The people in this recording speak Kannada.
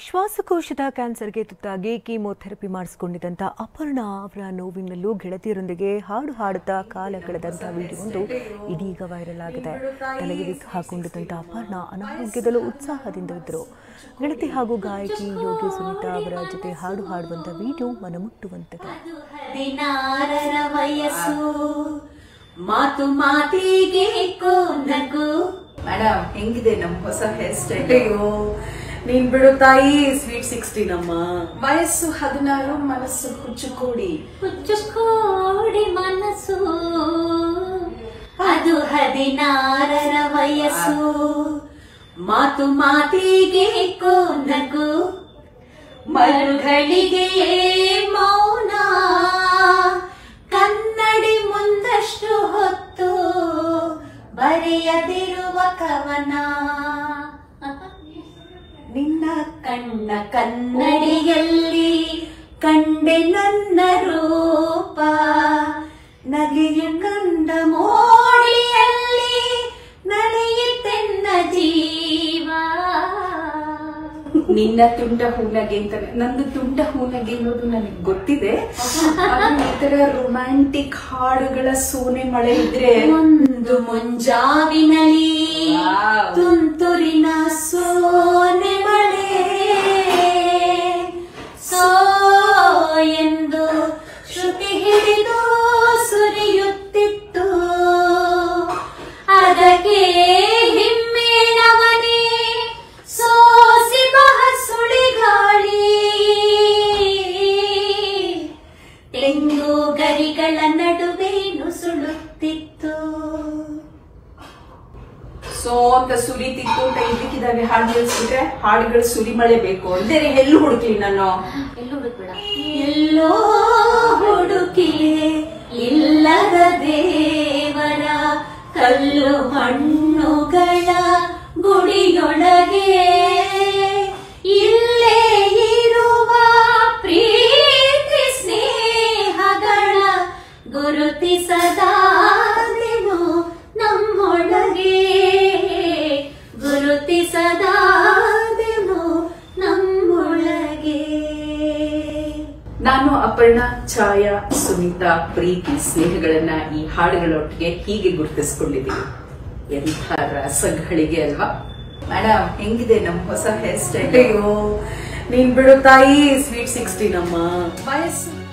ಶ್ವಾಸಕೋಶದ ಕ್ಯಾನ್ಸರ್ಗೆ ತುತ್ತಾಗಿ ಕೀಮೋಥೆರಪಿ ಮಾಡಿಸಿಕೊಂಡಿದ್ದಂಥ ಅಪರ್ಣಾ ಅವರ ನೋವಿನಲ್ಲೂ ಗೆಳತಿಯರೊಂದಿಗೆ ಹಾಡು ಹಾಡುತ್ತಾ ಕಾಲ ಕಳೆದಂಥ ವಿಡಿಯೋವೊಂದು ಇದೀಗ ವೈರಲ್ ಆಗಿದೆ. ತಲೆಗೆ ವಿಗ್ ಹಾಕೊಂಡಿದ್ದಂಥ ಅಪರ್ಣಾ ಅನಾರೋಗ್ಯದಲ್ಲೂ ಉತ್ಸಾಹದಿಂದ ಇದ್ದರು. ಗೆಳತಿ ಹಾಗೂ ಗಾಯಕಿ ಯೋಗಿ ಸುನೀತಾ ಅವರ ಜೊತೆ ಹಾಡು ಹಾಡುವಂಥ ವಿಡಿಯೋ ಮನಮುಟ್ಟುವಂತಿದೆ. ಮಾತು ಮಾತಿಗೆ ನಗು ಮೇಡಮ್ ಹೆಂಗಿದೆ ನಮ್ ಹೊಸ ಹೇರ್ ಸ್ಟೈಲ್? ಅಯ್ಯೋ ನೀನ್ ಬಿಡು ತಾಯಿ, ಸ್ವೀಟ್ 16 ನಮ್ಮ ವಯಸ್ಸು 16, ಮನಸ್ಸು ಹುಚ್ಚುಕೋಡಿ ಮನಸ್ಸು ಅದು 16ರ ವಯಸ್ಸು. ಮಾತು ಮಾತಿಗೆ ನಗು ಮರುಗಳಿಗೆ ಮೌನ ಕನ್ನಡಿ ಮುಂದಷ್ಟು ಹೊತ್ತು ಬರೆಯದಿರುವ ಕವನ. ನಿನ್ನ ಕಣ್ಣ ಕನ್ನಡಿಯಲ್ಲಿ ಕಂಡೆ ನನ್ನ ರೂಪ, ನಗೆಯ ಕಂಡ ಮೋಡಿಯಲ್ಲಿ ನಡೆಯುತ್ತೆನ್ನ ಜೀವ. ನಿನ್ನ ತುಂಡ ಹೂನಗೆ ಅಂತ, ನಂದು ತುಂಡ ಹೂನಗೆ ಅನ್ನೋದು ನನಗೆ ಗೊತ್ತಿದೆ. ಈ ತರ ರೊಮ್ಯಾಂಟಿಕ್ ಹಾಡುಗಳ ಸೋನೆ ಮಳೆ ಇದ್ರೆ ಒಂದು ಮುಂಜಾವಿನಲ್ಲಿ ತುಂತುರಿನ ಸೋನೆ ಮಳೆ ಸೋ ಎಂದು ಶ್ರುತಿ ಹಿಡಿದು ಸುರಿಯುತ್ತಿತ್ತು. ಅದಕ್ಕೆ ಹಿಮ್ಮೇಳವನೇ ಸೋಸಿ ಬಹ ಸುಳಿಗಾಳಿ, ತೆಂಗು ಗರಿಗಳ ನಡುವೆ ನುಸುಳುತ್ತಿತ್ತು. ಸೋ ಅಂತ ಸುರಿತಿತ್ತು ಅಂತ ಇದಕ್ಕಿದ್ದಾವೆ ಹಾಡು ಹೇಳ್ಸಿದ್ರೆ ಹಾಡುಗಳು ಸುರಿ ಮಳೆ ಬೇಕು ಅಂದ್ರೆ ಎಲ್ಲೂ ಹುಡುಕ್ಲಿ ನಾನು, ಎಲ್ಲೂ ಹುಡುಕ್ಬೇಡ, ಎಲ್ಲೋ ಹುಡುಕಿ ಇಲ್ಲದ ದೇವರ ಕಲ್ಲು ಮಣ್ಣುಗಳ ಗುಡಿಯೊಳಗೆ ಇಲ್ಲೇ ಇರುವ ಪ್ರೀತಿ ಸ್ನೇಹಗಳ ಗುರುತಿಸದಾದೆನು ನಮ್ಮೊಳಗೆ, ಗುರುತಿಸದಾದೆನು ನಮ್ಮೊಳಗೆ. ನಾನು ಅಪರ್ಣಾ, ಛಾಯಾ, ಸುನೀತಾ ಪ್ರೀತಿ ಸ್ನೇಹಗಳನ್ನ ಈ ಹಾಡುಗಳೊಟ್ಟಿಗೆ ಹೀಗೆ ಗುರುತಿಸ್ಕೊಂಡಿದ್ದೀವಿ. ಎಂಥ ರಸಗಳಿಗೆ ಅಲ್ವಾ ಮೇಡಮ್? ಹೆಂಗಿದೆ ನಮ್ ಹೊಸ ಹೇರ್ ಸ್ಟೈಲ್? ಅಯ್ಯೋ ನೀನ್ ಬಿಡು ತಾಯಿ, ಸ್ವೀಟ್ 16 ನಮ್ಮ ವಯಸ್ಸು